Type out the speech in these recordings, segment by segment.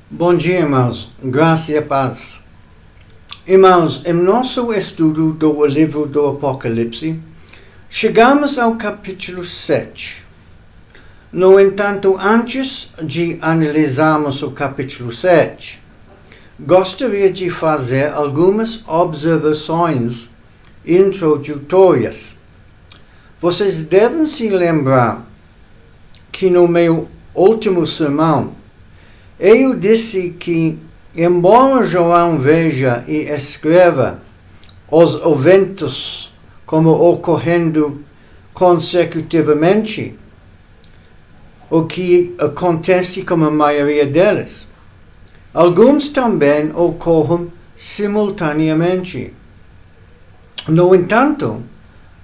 Bom dia, irmãos. Graça e paz. Irmãos, em nosso estudo do livro do Apocalipse, chegamos ao capítulo 7. No entanto, antes de analisarmos o capítulo 7, gostaria de fazer algumas observações introdutórias. Vocês devem se lembrar que no meu último sermão, eu disse que, embora João veja e escreva os eventos como ocorrendo consecutivamente, o que acontece com a maioria deles, alguns também ocorrem simultaneamente. No entanto,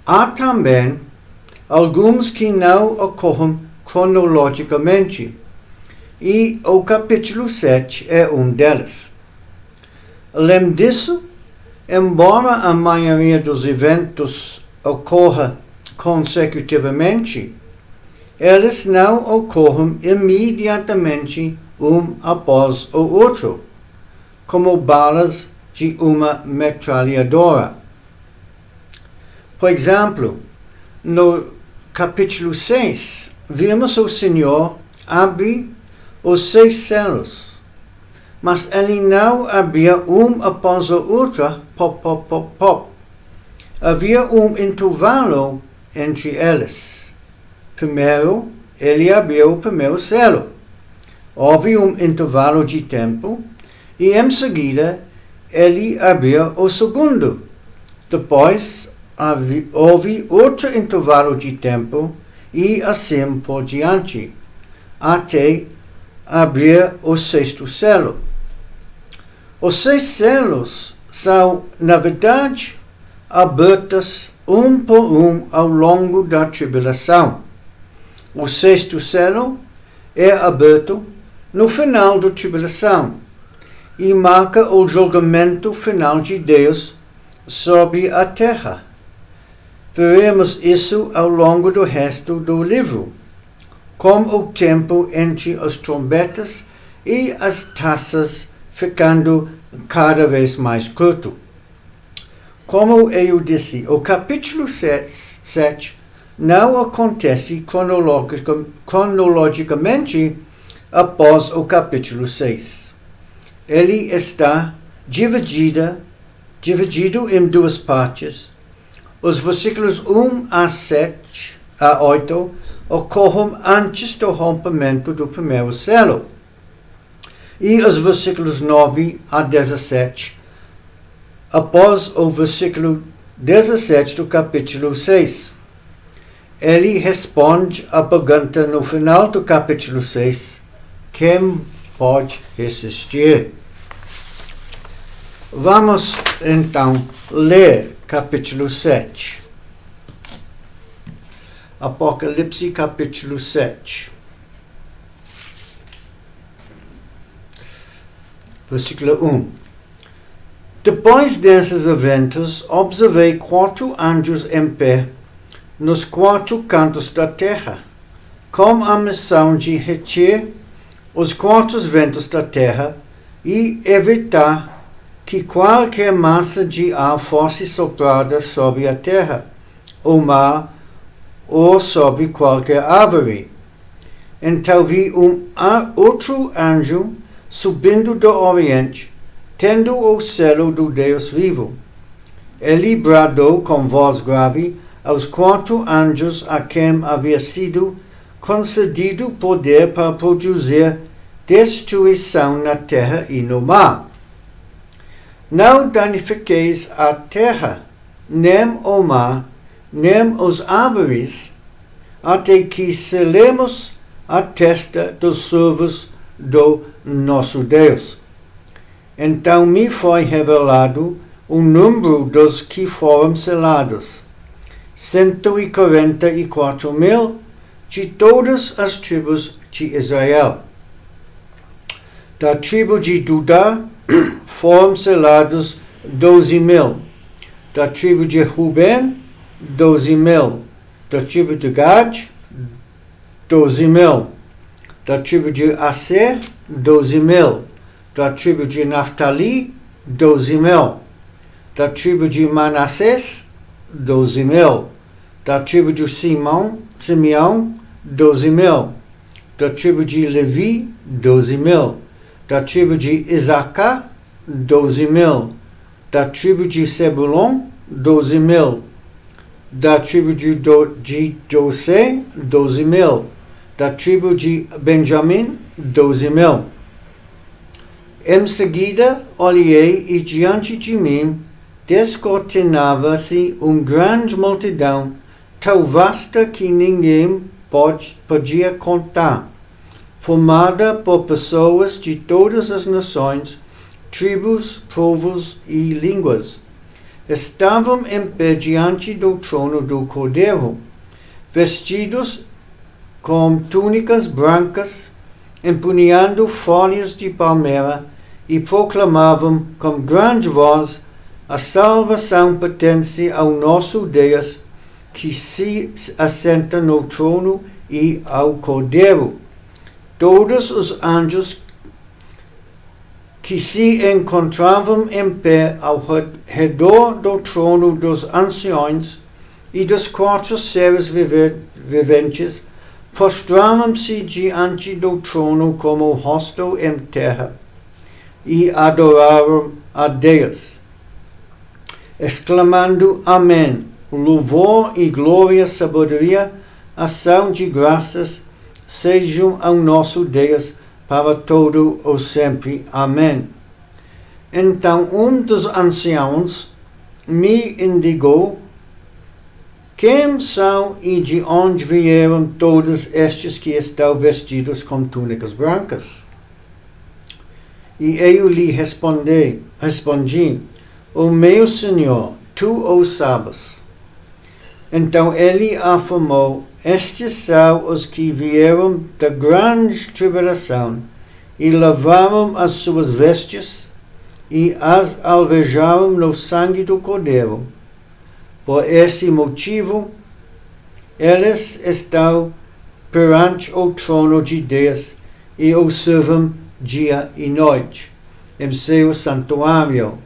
há também alguns que não ocorrem cronologicamente, e o capítulo 7 é um deles. Além disso, embora a maioria dos eventos ocorra consecutivamente, eles não ocorrem imediatamente um após o outro, como balas de uma metralhadora. Por exemplo, no capítulo 6, vimos o Senhor abrir os 6 selos, mas ele não abria um após o outro, pop, pop, pop, pop. Havia um intervalo entre eles. Primeiro, ele abriu o primeiro selo. Houve um intervalo de tempo e, em seguida, ele abriu o segundo. Depois, houve outro intervalo de tempo e assim por diante, até abrir o 6º selo. Os 6 selos são, na verdade, abertos um por um ao longo da tribulação. O 6º selo é aberto no final da tribulação e marca o julgamento final de Deus sobre a terra. Veremos isso ao longo do resto do livro, com o tempo entre as trombetas e as taças ficando cada vez mais curto. Como eu disse, o capítulo 7 não acontece cronologicamente após o capítulo 6. Ele está dividido em duas partes. Os versículos 1 a 8 ocorrem antes do rompimento do primeiro selo, e os versículos 9 a 17 após o versículo 17 do capítulo 6. Ele responde à pergunta no final do capítulo 6: quem pode resistir? Vamos então ler capítulo 7. Apocalipse capítulo 7. Versículo 1. Depois desses eventos, observei 4 anjos em pé nos 4 cantos da terra, com a missão de reter os 4 ventos da terra e evitar que qualquer massa de ar fosse soprada sobre a terra, o mar ou sobre qualquer árvore. Então vi outro anjo subindo do oriente, tendo o selo do Deus vivo. Ele bradou com voz grave aos 4 anjos a quem havia sido concedido poder para produzir destruição na terra e no mar. Não danifiqueis a terra, nem o mar, nem os árvores, até que selemos a testa dos servos do nosso Deus. Então me foi revelado o número dos que foram selados: 144.000 de todas as tribos de Israel. Da tribo de Judá foram selados 12.000. Da tribo de Ruben, 12.000. Da tribo de Gad, 12.000. Da tribo de Aser, 12.000. Da tribo de Naftali, 12,000. Da tribo de Manassés, 12,000. Da tribo de Simeão, 12,000. Da tribo de Levi, 12,000. Da tribo de Isacar, 12,000. Da tribo de Zebulon, 12,000. Da tribo de José, 12,000. Da tribo de Benjamim, 12,000. Em seguida, olhei e diante de mim descortinava-se grande multidão, tão vasta que ninguém podia contar, formada por pessoas de todas as nações, tribos, povos e línguas. Estavam em pé diante do trono do Cordeiro, vestidos com túnicas brancas, empunhando folhas de palmeira, e proclamavam com grande voz: a salvação pertence ao nosso Deus, que se assenta no trono, e ao Cordeiro. Todos os anjos que se encontravam em pé ao redor do trono dos anciões e dos 4 seres viventes prostravam-se diante do trono como o rosto em terra e adoraram a Deus, exclamando: Amém. Louvor e glória, sabedoria, ação de graças sejam ao nosso Deus para todo o sempre. Amém. Então dos anciãos me indicou: quem são e de onde vieram todos estes que estão vestidos com túnicas brancas? E eu lhe respondi: o meu Senhor, tu o sabes. Então ele afirmou: estes são os que vieram da grande tribulação e lavaram as suas vestes e as alvejaram no sangue do Cordeiro. Por esse motivo, eles estão perante o trono de Deus e o servem dia e noite em seu santuário.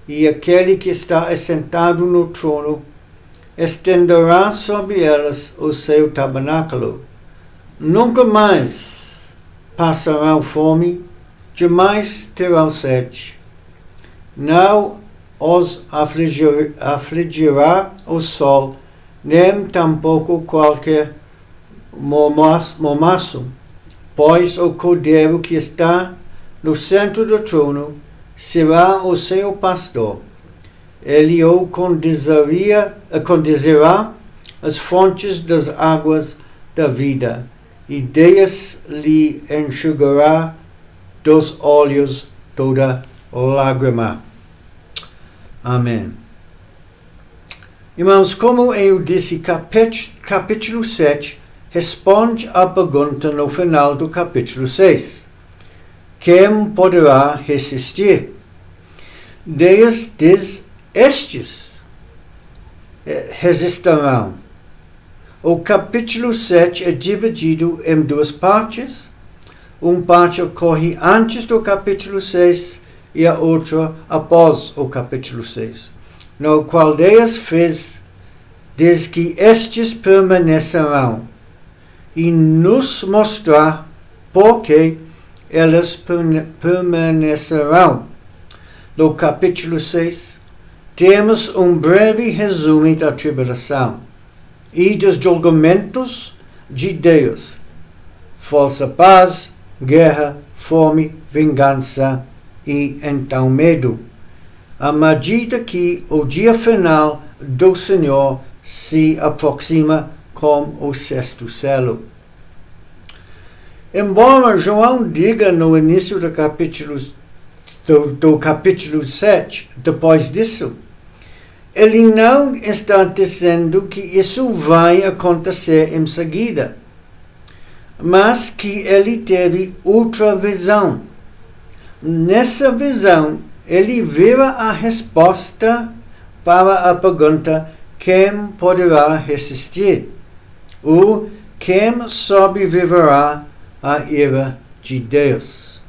E aquele que está assentado no trono estenderá sobre eles o seu tabernáculo. Nunca mais passarão fome, jamais terão sede. Não os afligirá o sol, nem tampouco qualquer mormaço, pois o Cordeiro que está no centro do trono será o seu pastor. Ele o conduzirá às fontes das águas da vida, e Deus lhe enxugará dos olhos toda lágrima. Amém. Irmãos, como eu disse, capítulo 7 responde à pergunta no final do capítulo 6. Quem poderá resistir? Deus diz: estes resistirão. O capítulo 7 é dividido em 2 partes. Uma parte ocorre antes do capítulo 6 e a outra após o capítulo 6, no qual Deus diz que estes permanecerão, e nos mostrar por que eles permanecerão. No capítulo 6, temos breve resumo da tribulação e dos julgamentos de Deus: falsa paz, guerra, fome, vingança e então medo, à medida que o dia final do Senhor se aproxima com o 6º selo. Embora João diga no início do capítulo 7, depois disso, ele não está dizendo que isso vai acontecer em seguida, mas que ele teve outra visão. Nessa visão, ele vira a resposta para a pergunta: quem poderá resistir? Ou quem sobreviverá à ira de Deus?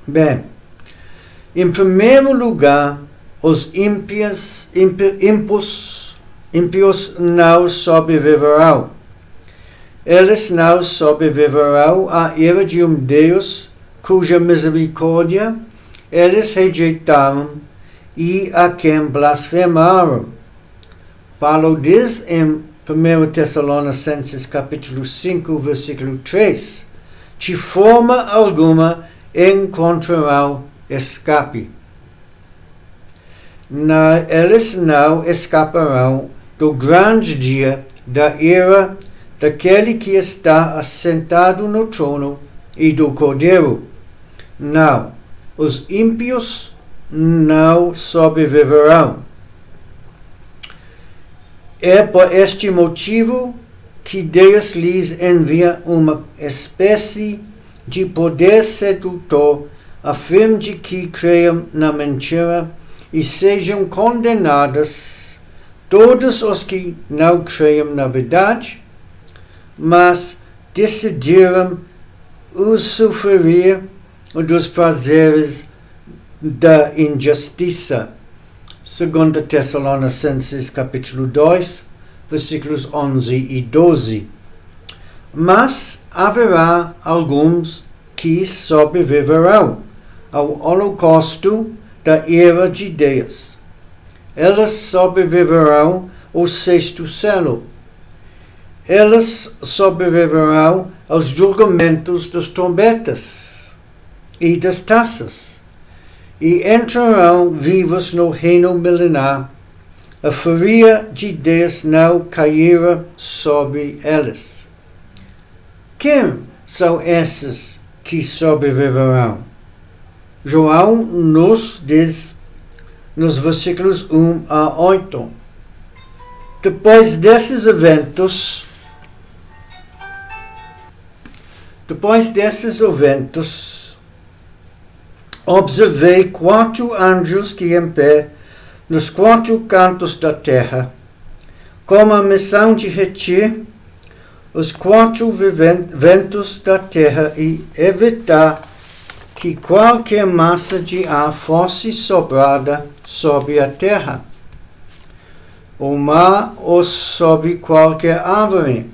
Bem, em primeiro lugar, os ímpios não sobreviverão. Eles não sobreviverão à ira de Deus, cuja misericórdia eles rejeitaram e a quem blasfemaram. Paulo diz em 1 Tessalonicenses capítulo 5, versículo 3, de forma alguma encontrarão escape. Eles não escaparão do grande dia da ira daquele que está assentado no trono e do Cordeiro. Não, os ímpios não sobreviverão. É por este motivo que Deus lhes envia uma espécie de poder sedutor, a fim de que creiam na mentira e sejam condenados todos os que não creiam na verdade, mas decidiram usufruir dos prazeres da injustiça. 2 Tessalonicenses capítulo 2, versículos 11 e 12. Mas haverá alguns que sobreviverão ao holocausto da ira de Deus. Eles sobreviverão ao sexto selo. Eles sobreviverão aos julgamentos das trombetas e das taças, e entrarão vivos no reino milenar. A fúria de Deus não cairá sobre eles. Quem são esses que sobreviverão? João nos diz nos versículos 1 a 8. Depois desses eventos, observei 4 anjos que em pé nos 4 cantos da terra, com a missão de reter os 4 ventos da terra e evitar que qualquer massa de ar fosse soprada sobre a terra, o mar ou sobre qualquer árvore.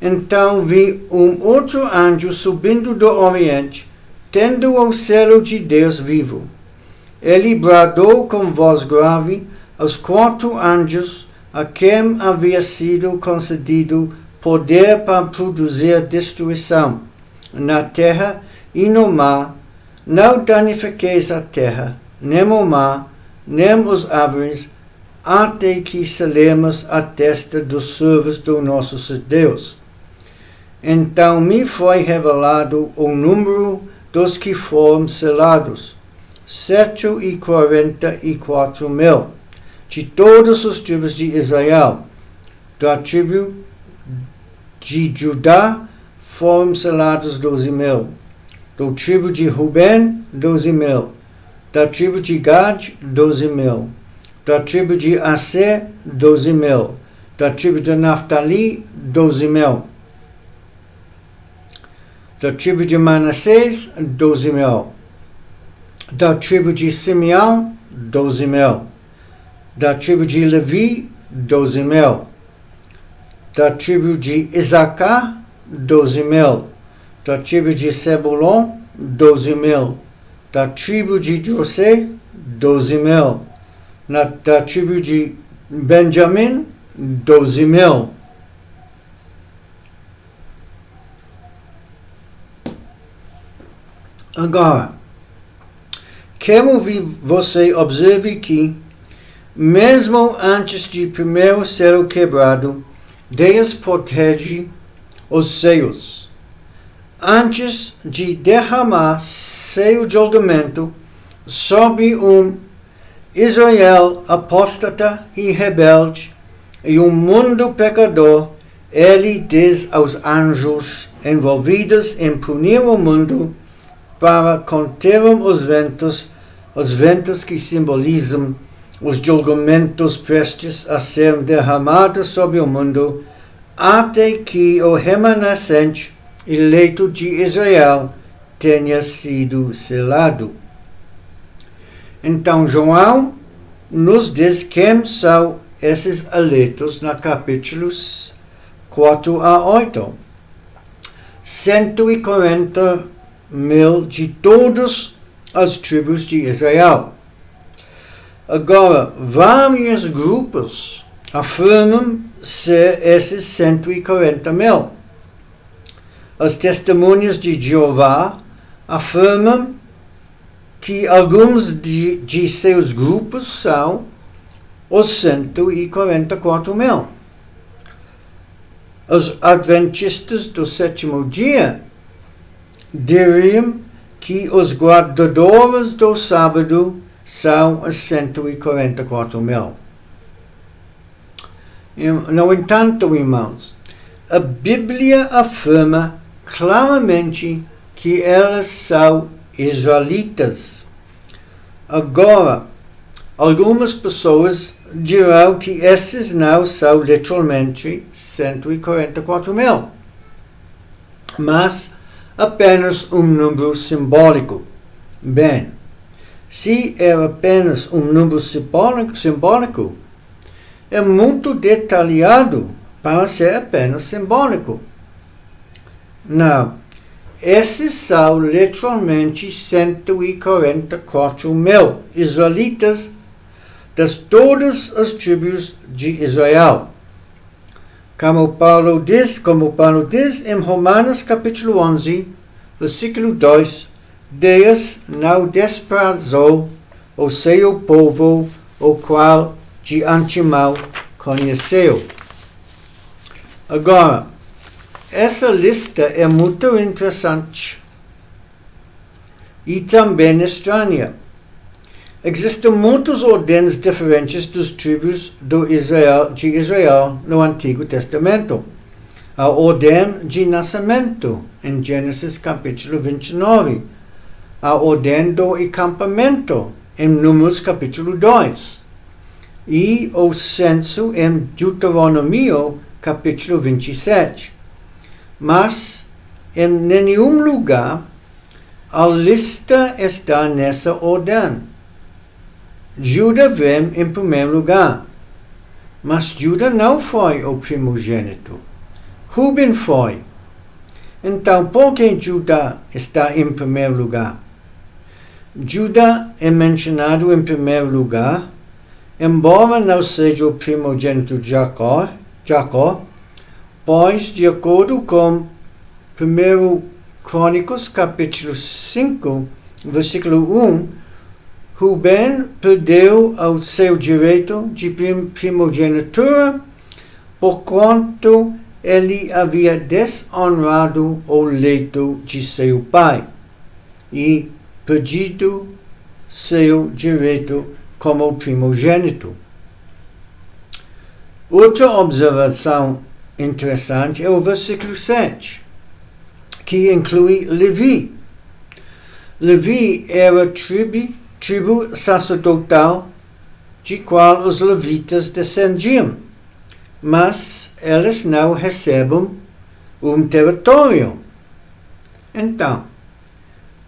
Então vi outro anjo subindo do oriente, tendo o selo de Deus vivo. Ele bradou com voz grave aos 4 anjos a quem havia sido concedido poder para produzir destruição na terra e no mar. Não danifiqueis a terra, nem o mar, nem as árvores, até que selemos a testa dos servos do nosso Deus. Então me foi revelado o número dos que foram selados, 144,000, de todos os tribos de Israel. Da tribo de Judá foram selados 12,000. Da tribo de Ruben, 12,000. Da tribo de Gad, 12,000. Da tribo de Aser, 12,000. Da tribo de Naftali, 12,000. Da tribo de Manassés, 12,000. Da tribo de Simeão, 12,000. Da tribo de Levi, 12,000. Da tribo de Isacar, 12,000. Da tribo de Zebulon, 12,000. Da tribo de José, 12,000. Da tribo de Benjamim, 12,000. Agora, quero que você observe que, mesmo antes de primeiro selo quebrado, Deus protege os seus. Antes de derramar seu julgamento sobre Israel apóstata e rebelde e mundo pecador, ele diz aos anjos envolvidos em punir o mundo para conterem os ventos que simbolizam os julgamentos prestes a ser derramados sobre o mundo, até que o remanescente eleito de Israel tenha sido selado. Então, João nos diz quem são esses eleitos na capítulos 4 a 8. 140.000 de todas as tribos de Israel. Agora, vários grupos afirmam ser esses 140.000. As testemunhas de Jeová afirmam que alguns de seus grupos são os 144.000. Os adventistas do sétimo dia diriam que os guardadores do sábado são os 144.000. No entanto, irmãos, a Bíblia afirma claramente que elas são israelitas. Agora, algumas pessoas dirão que esses não são literalmente 144.000, mas apenas um número simbólico. Bem, se é apenas um número simbólico, é muito detalhado para ser apenas simbólico. Não, esses são literalmente 144.000 israelitas das todas as tribos de Israel. Como Paulo diz em Romanos capítulo 11, versículo 2, Deus não desprezou o seu povo, o qual de antemão conheceu. Agora, essa lista é muito interessante e também estranha. Existem muitas ordens diferentes das tribos de Israel no Antigo Testamento. A ordem de nascimento, em Gênesis capítulo 29. A ordem do acampamento, em Números capítulo 2. E o censo em Deuteronômio capítulo 27. Mas, em nenhum lugar, a lista está nessa ordem. Judá vem em primeiro lugar, mas Judá não foi o primogênito. Ruben foi. Então, por que Judá está em primeiro lugar? Judá é mencionado em primeiro lugar, embora não seja o primogênito de Jacó, pois, de acordo com 1 Crônicas, capítulo 5, versículo 1, Ruben perdeu o seu direito de primogenitura, porquanto ele havia desonrado o leito de seu pai e perdido seu direito como primogênito. Outra observação interessante é o versículo 7, que inclui Levi. Levi era tribo sacerdotal de qual os levitas descendiam, mas eles não recebem um território. Então,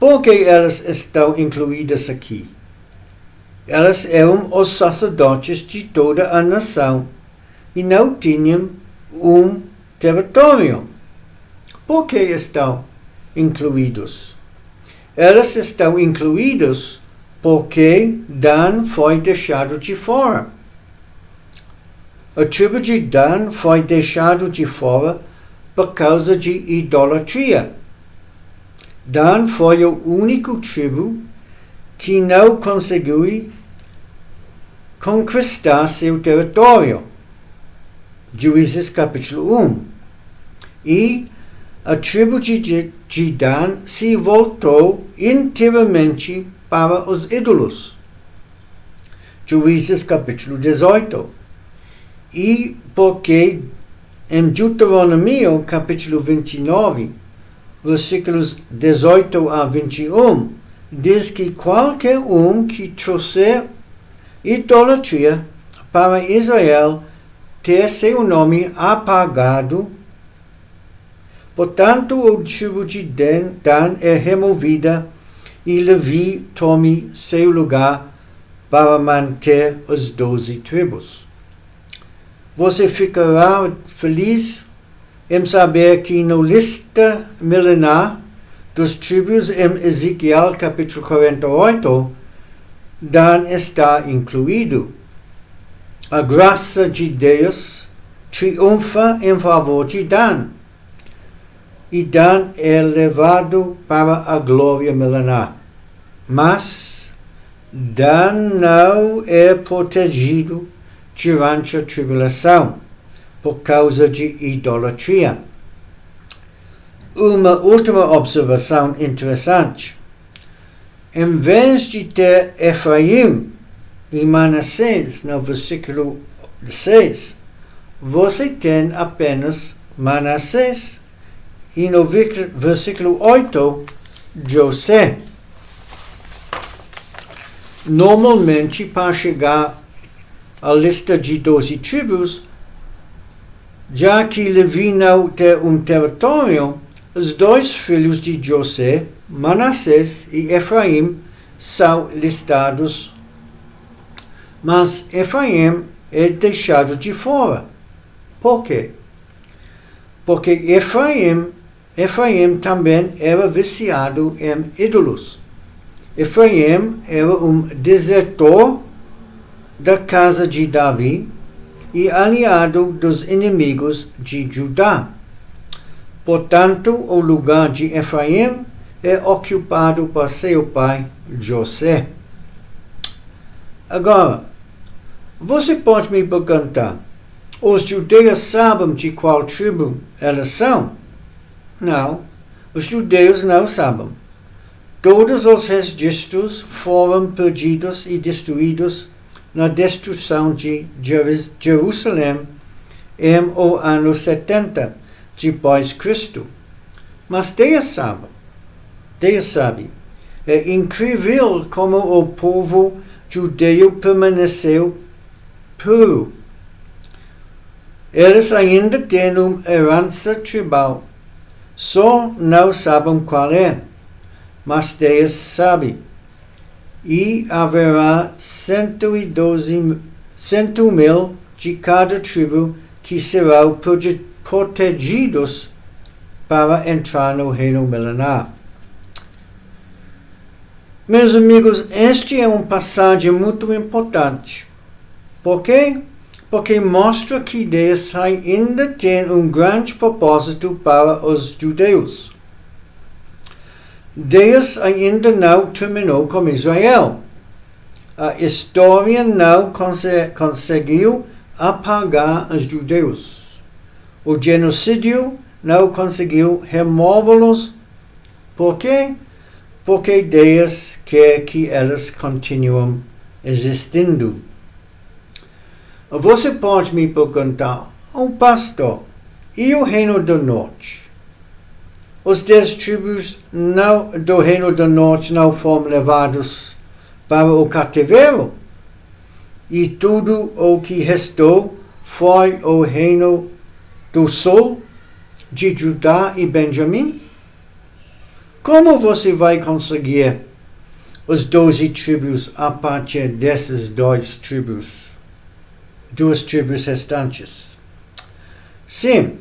por que elas estão incluídas aqui? Elas eram os sacerdotes de toda a nação e não tinham um território. Por que estão incluídos? Elas estão incluídas porque Dan foi deixado de fora. A tribo de Dan foi deixado de fora por causa de idolatria. Dan foi o único tribo que não conseguiu conquistar seu território. Juízes capítulo 1. E a tribo de Dan se voltou inteiramente para os ídolos. Juízes capítulo 18. E porque em Deuteronômio capítulo 29, versículos 18 a 21, diz que qualquer um que trouxer idolatria para Israel ter seu nome apagado Portanto, a tribo de Dan é removida e Levi tome seu lugar para manter as 12 tribos. Você ficará feliz em saber que na lista milenar dos tribos em Ezequiel capítulo 48, Dan está incluído. A graça de Deus triunfa em favor de Dan, e Dan é levado para a glória milenar. Mas Dan não é protegido durante a tribulação por causa de idolatria. Uma última observação interessante. Em vez de ter Efraim e Manassés no versículo 6, você tem apenas Manassés e no versículo 8, José. Normalmente, para chegar à lista de 12 tribos, já que Levi não tem um território, os dois filhos de José, Manassés e Efraim, são listados. Mas Efraim é deixado de fora. Por quê? Porque Efraim também era viciado em ídolos. Efraim era um desertor da casa de Davi e aliado dos inimigos de Judá. Portanto, o lugar de Efraim é ocupado por seu pai, José. Agora, você pode me perguntar, os judeus sabem de qual tribo elas são? Não, os judeus não sabem. Todos os registros foram perdidos e destruídos na destruição de Jerusalém em o ano 70 depois de Cristo. Mas Deus sabe. É incrível como o povo judeu permaneceu puro. Eles ainda têm uma herança tribal. Só não sabem qual é. Mas Deus sabe. E haverá 100 mil de cada tribo que serão protegidos para entrar no reino milenar. Meus amigos, este é uma passagem muito importante. Por quê? Porque mostra que Deus ainda tem um grande propósito para os judeus. Deus ainda não terminou com Israel. A história não conseguiu apagar os judeus. O genocídio não conseguiu removê-los. Por quê? Porque Deus quer que eles continuem existindo. Você pode me perguntar, pastor, e o reino do norte? Os 10 tribos do reino do norte não foram levados para o cativeiro? E tudo o que restou foi o reino do sul, de Judá e Benjamim? Como você vai conseguir os 12 tribos a partir dessas duas tribos restantes? Sim,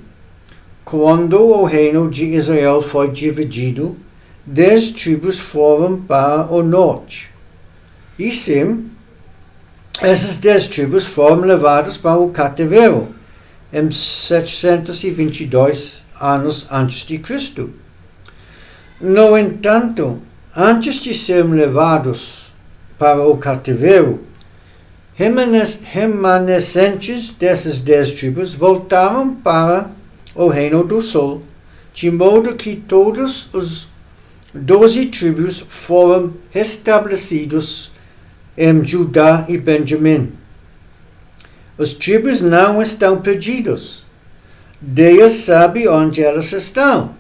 quando o reino de Israel foi dividido, 10 tribos foram para o norte. E sim, essas 10 tribos foram levadas para o cativeiro em 722 anos antes de Cristo. No entanto, antes de serem levados para o cativeiro, remanescentes dessas 10 tribos voltaram para o reino do sul, de modo que todos os 12 tribos foram restabelecidos em Judá e Benjamim. As tribos não estão perdidas. Deus sabe onde elas estão.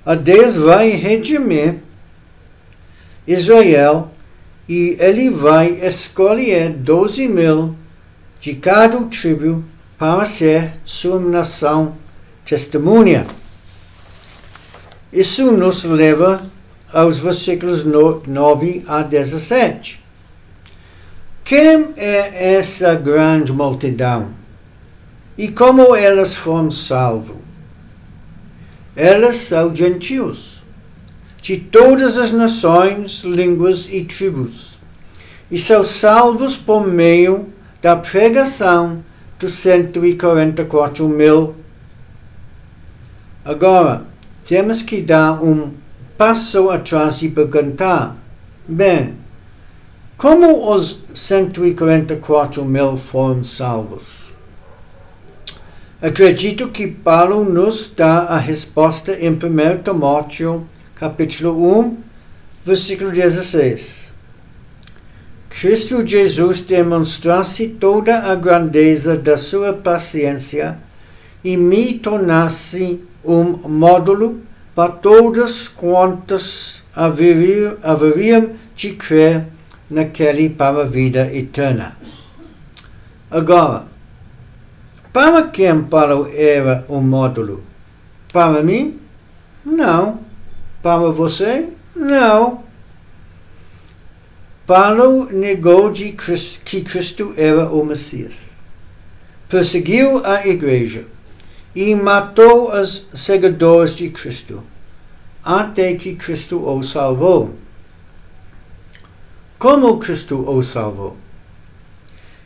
A Deus vai redimir Israel e ele vai escolher 12 mil de cada tribo para ser sua nação testemunha. Isso nos leva aos versículos 9 a 17. Quem é essa grande multidão? E como elas foram salvos? Elas são gentios, de todas as nações, línguas e tribos, e são salvos por meio da pregação dos 144.000. Agora, temos que dar um passo atrás e perguntar, bem, como os 144.000 foram salvos? Acredito que Paulo nos dá a resposta em 1 Timóteo, capítulo 1, versículo 16. Cristo Jesus demonstrasse toda a grandeza da sua paciência e me tornasse um módulo para todos quantos haveriam de crer naquele para a vida eterna. Agora, para quem Paulo era um módulo? Para mim? Não. Para você? Não. Paulo negou que Cristo era o Messias. Perseguiu a igreja e matou os seguidores de Cristo, até que Cristo o salvou. Como Cristo o salvou?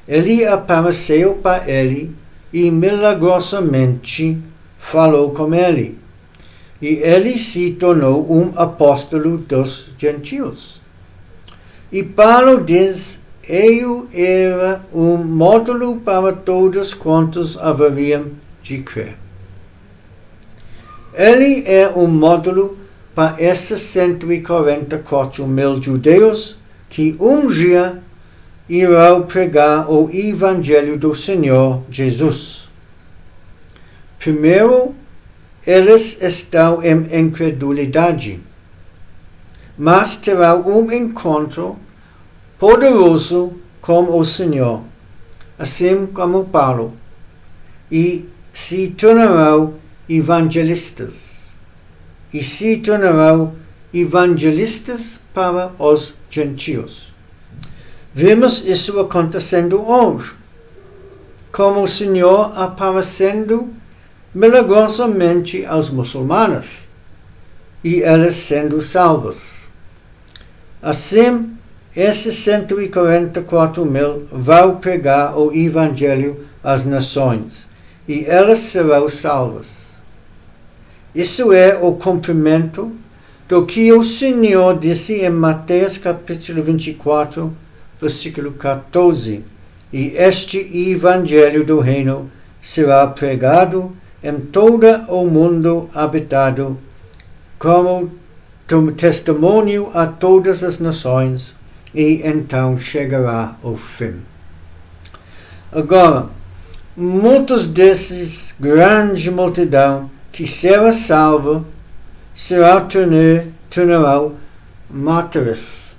Ele apareceu para ele e milagrosamente falou com ele. E ele se tornou um apóstolo dos gentios. E Paulo diz, eu era um módulo para todos quantos haveriam de crer. Ele é um módulo para esses 144.000 judeus que um dia irão pregar o Evangelho do Senhor Jesus. Primeiro, eles estão em incredulidade, mas terão um encontro poderoso com o Senhor, assim como Paulo, e se tornarão evangelistas, para os gentios. Vemos isso acontecendo hoje, como o Senhor aparecendo milagrosamente aos muçulmanos, e eles sendo salvos. Assim, esses 144.000 vão pregar o Evangelho às nações, e elas serão salvas. Isso é o cumprimento do que o Senhor disse em Mateus capítulo 24, versículo 14. E este Evangelho do Reino será pregado em todo o mundo habitado, como testemunho a todas as nações, e então chegará o fim. Agora, muitos desses grande multidão que será salva tornarão mártires.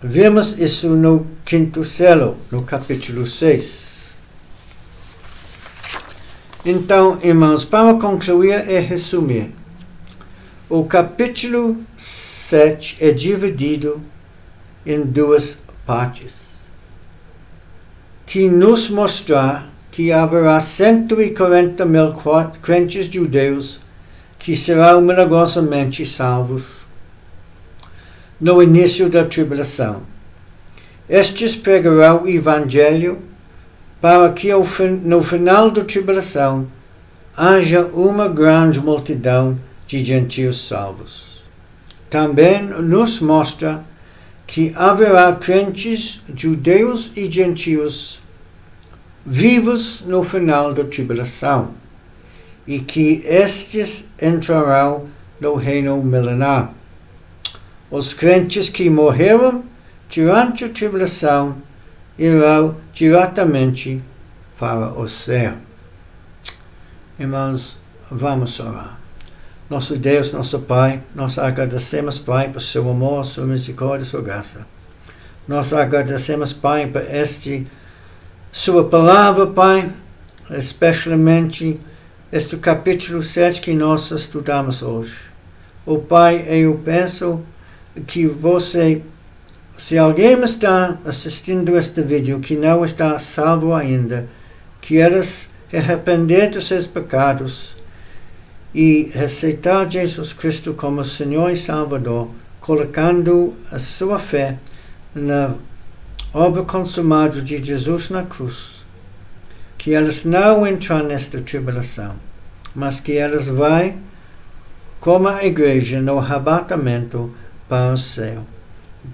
Vemos isso no quinto selo, no capítulo 6. Então, irmãos, para concluir e resumir, o capítulo 7 é dividido em duas partes, que nos mostrar que haverá 140.000 crentes judeus que serão milagrosamente salvos no início da tribulação. Estes pregarão o Evangelho para que no final da tribulação haja uma grande multidão de gentios salvos. Também nos mostra que haverá crentes judeus e gentios vivos no final da tribulação, e que estes entrarão no reino milenar. Os crentes que morreram durante a tribulação irão diretamente para o céu. Irmãos, vamos orar. Nosso Deus, nosso Pai, nós agradecemos, Pai, por seu amor, sua misericórdia, sua graça. Nós agradecemos, Pai, por sua palavra, Pai, especialmente este capítulo 7 que nós estudamos hoje. Oh Pai, eu penso que você, se alguém está assistindo este vídeo que não está salvo ainda, queres arrepender dos seus pecados e aceitar Jesus Cristo como Senhor e Salvador, colocando a sua fé na obra consumada de Jesus na cruz, que elas não entram nesta tribulação, mas que elas vão, como a igreja, no arrebatamento para o céu.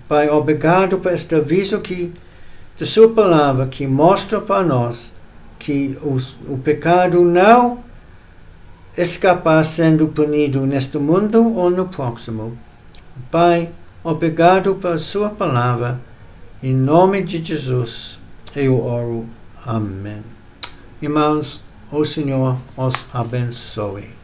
Pai, obrigado por este aviso de sua palavra, que mostra para nós que o pecado não escapa sendo punido neste mundo ou no próximo. Pai, obrigado por sua palavra. Em nome de Jesus, eu oro. Amém. Irmãos, o Senhor os abençoe.